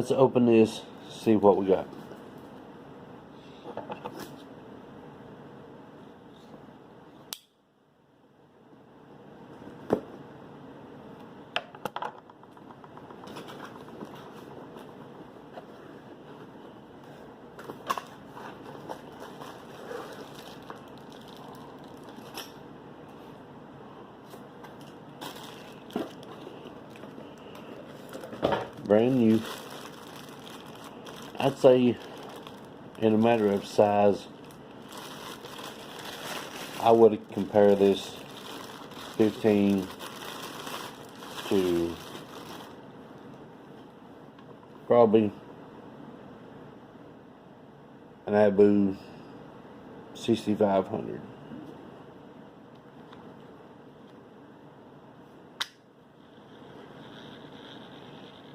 let's open this, see what we got. Brand new. I'd say in a matter of size, I would compare this 15 to probably an Abu 6500.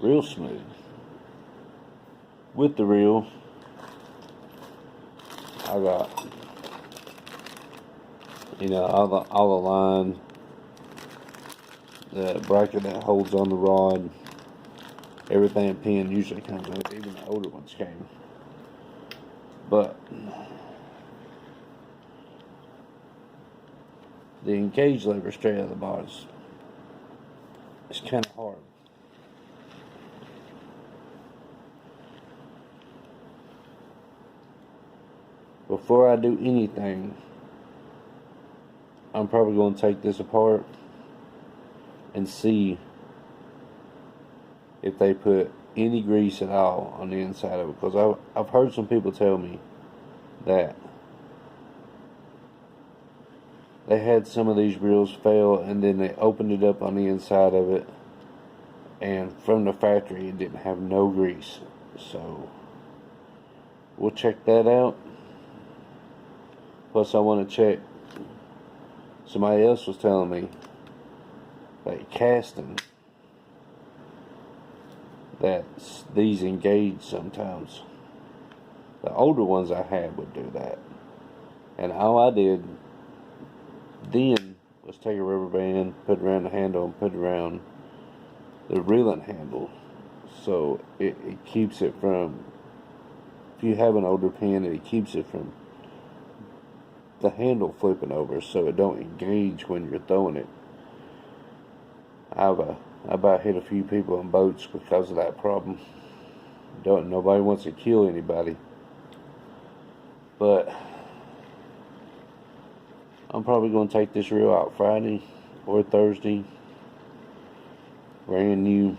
Real smooth. With the reel, I got, all the line, the bracket that holds on the rod, everything Penn usually comes with. Even the older ones came. But the engage lever straight out of the box is kind of hard. Before I do anything, I'm probably going to take this apart and see if they put any grease at all on the inside of it. Because I've heard some people tell me that they had some of these reels fail and then they opened it up on the inside of it, and from the factory it didn't have no grease. So we'll check that out. Plus I want to check, somebody else was telling me that casting, that these engage sometimes. The older ones I had would do that. And all I did then was take a rubber band, put it around the handle, and put it around the reeling handle. So it keeps it from, if you have an older Penn, it keeps it from the handle flipping over, so it don't engage when you're throwing it. I about hit a few people in boats because of that problem. Nobody wants to kill anybody, but I'm probably going to take this reel out Friday or Thursday, brand new.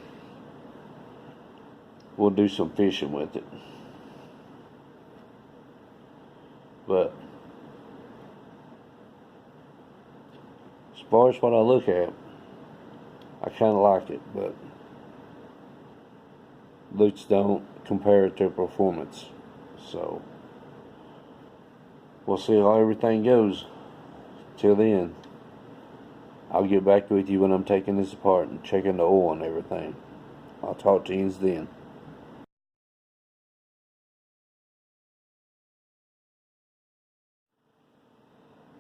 We'll do some fishing with it. But as far as what I look at, I kind of like it, but looks don't compare it to performance. So we'll see how everything goes. Till then, I'll get back with you when I'm taking this apart and checking the oil and everything. I'll talk to you then.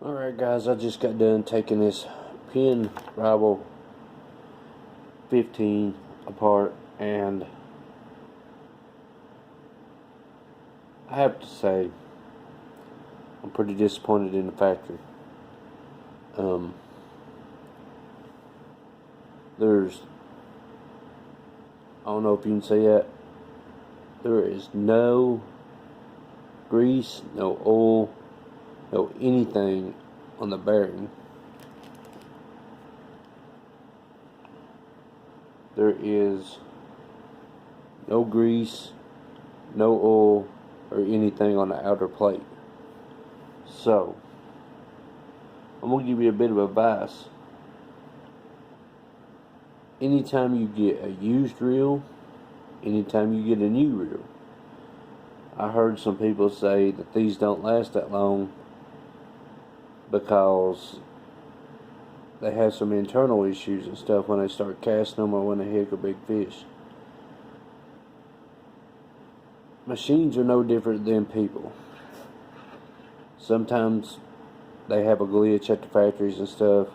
Alright guys, I just got done taking this Penn Rival 15 apart, and I have to say I'm pretty disappointed in the factory. There's, I don't know if you can see that, there is no grease, no oil, no anything on the bearing. There is no grease, no oil, or anything on the outer plate. So I'm going to give you a bit of advice. Anytime you get a used reel, anytime you get a new reel, I heard some people say that these don't last that long because they have some internal issues and stuff when they start casting them or when they hit a big fish. Machines are no different than people. Sometimes they have a glitch at the factories and stuff.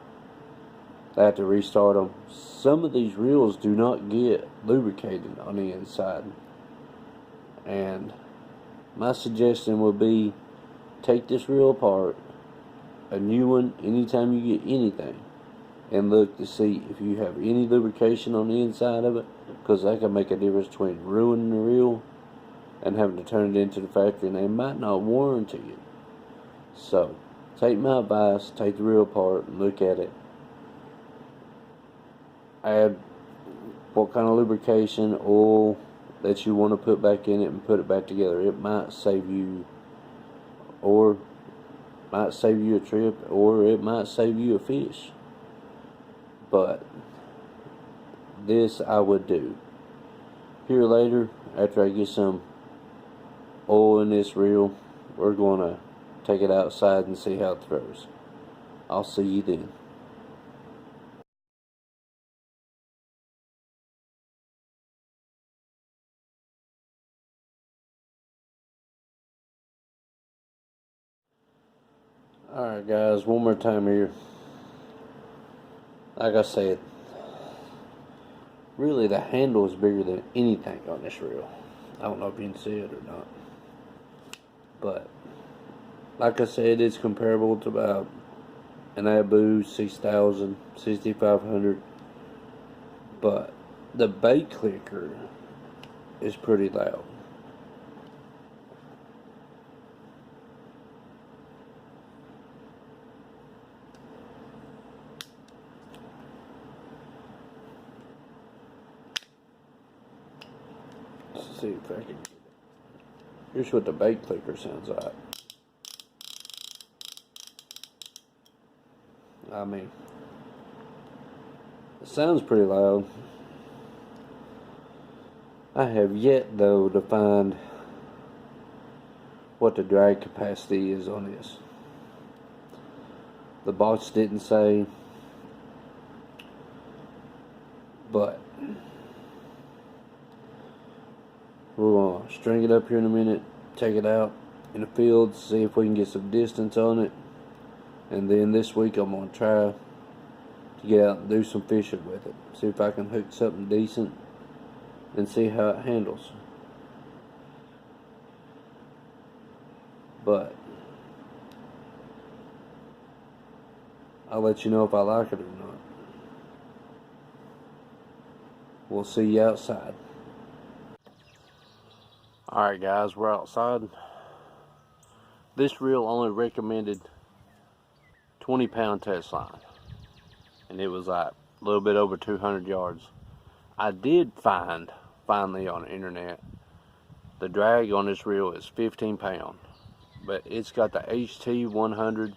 They have to restart them. Some of these reels do not get lubricated on the inside. And my suggestion would be take this reel apart, a new one, anytime you get anything, and look to see if you have any lubrication on the inside of it, because that can make a difference between ruining the reel and having to turn it into the factory, and they might not warranty it. So take my advice, take the reel apart and look at it. Add what kind of lubrication, oil that you want to put back in it, and put it back together. It might save you, or might save you a trip, or it might save you a fish. But this I would do. Here later, after I get some oil in this reel, we're going to take it outside and see how it throws. I'll see you then. Alright guys, one more time here. Like I said, really the handle is bigger than anything on this reel. I don't know if you can see it or not. But, like I said, it's comparable to about an Abu 6000, 6500. But the bait clicker is pretty loud. Let's see if I can get it. Here's what the bait clicker sounds like. I mean, it sounds pretty loud. I have yet, though, to find what the drag capacity is on this. The box didn't say, but we're going to string it up here in a minute, take it out in the field, see if we can get some distance on it, and then this week I'm going to try to get out and do some fishing with it, see if I can hook something decent and see how it handles. But I'll let you know if I like it or not. We'll see you outside. Alright guys, we're outside. This reel only recommended 20-pound test line, and it was like a little bit over 200 yards. I did find, finally on the internet, the drag on this reel is 15 pound, but it's got the HT100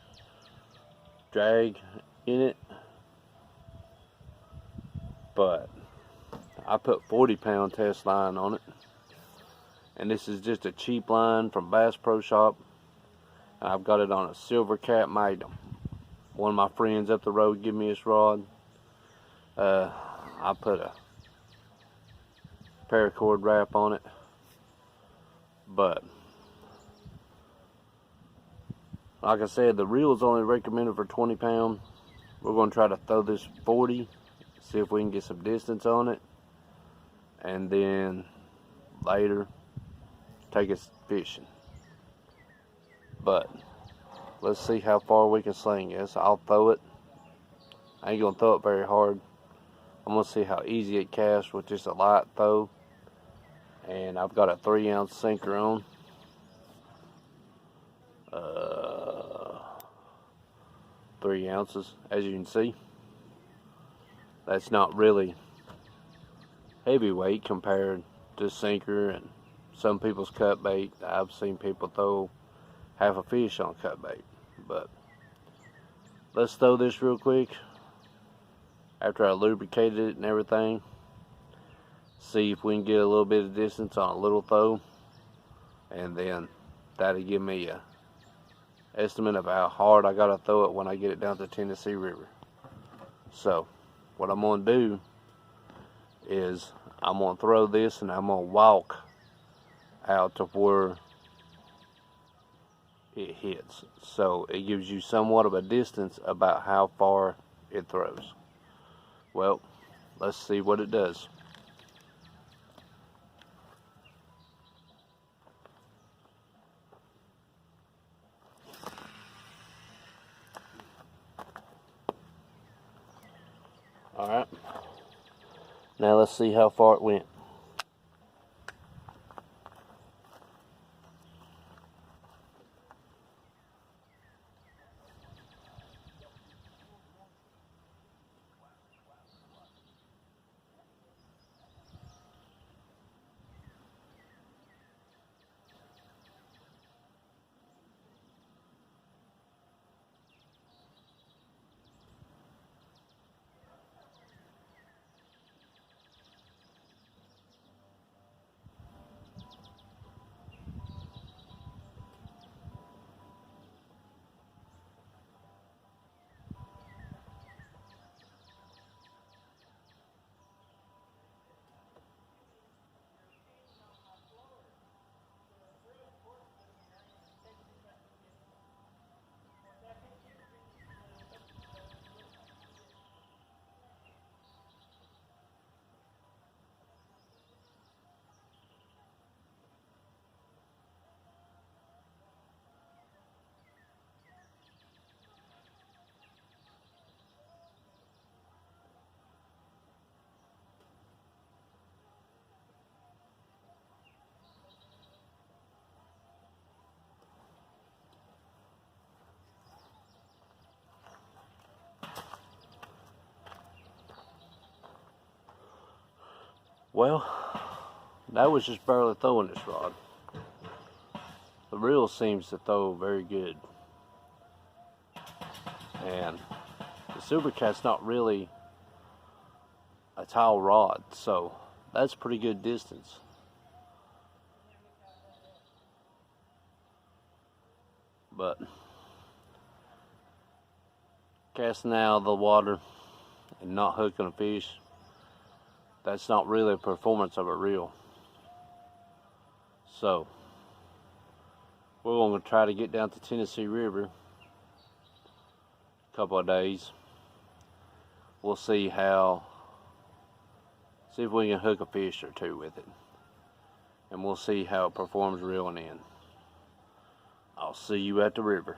drag in it. But I put 40-pound test line on it, and this is just a cheap line from Bass Pro Shop. And I've got it on a Silver Cat Magnum. One of my friends up the road gave me this rod. I put a paracord wrap on it, but like I said, the reel is only recommended for 20 pound. We're going to try to throw this 40, see if we can get some distance on it, and then later take us fishing. But let's see how far we can sling this. I'll throw it. I ain't gonna throw it very hard. I'm gonna see how easy it casts with just a light throw. And I've got a 3-ounce sinker on. 3 ounces, as you can see. That's not really heavyweight compared to sinker and some people's cut bait. I've seen people throw half a fish on cut bait. But let's throw this real quick after I lubricated it and everything. See if we can get a little bit of distance on a little throw, and then that'll give me a estimate of how hard I gotta throw it when I get it down to the Tennessee River. So what I'm gonna do is I'm gonna throw this and I'm gonna walk out to where it hits, so it gives you somewhat of a distance about how far it throws. Well, let's see what it does. Alright. Now let's see how far it went. Well, that was just barely throwing this rod. The reel seems to throw very good. And the Super Cat's not really a tall rod, so that's pretty good distance. But casting out of the water and not hooking a fish, that's not really a performance of a reel. So we're going to try to get down to Tennessee River a couple of days. We'll see if we can hook a fish or two with it, and we'll see how it performs reeling in. I'll see you at the river.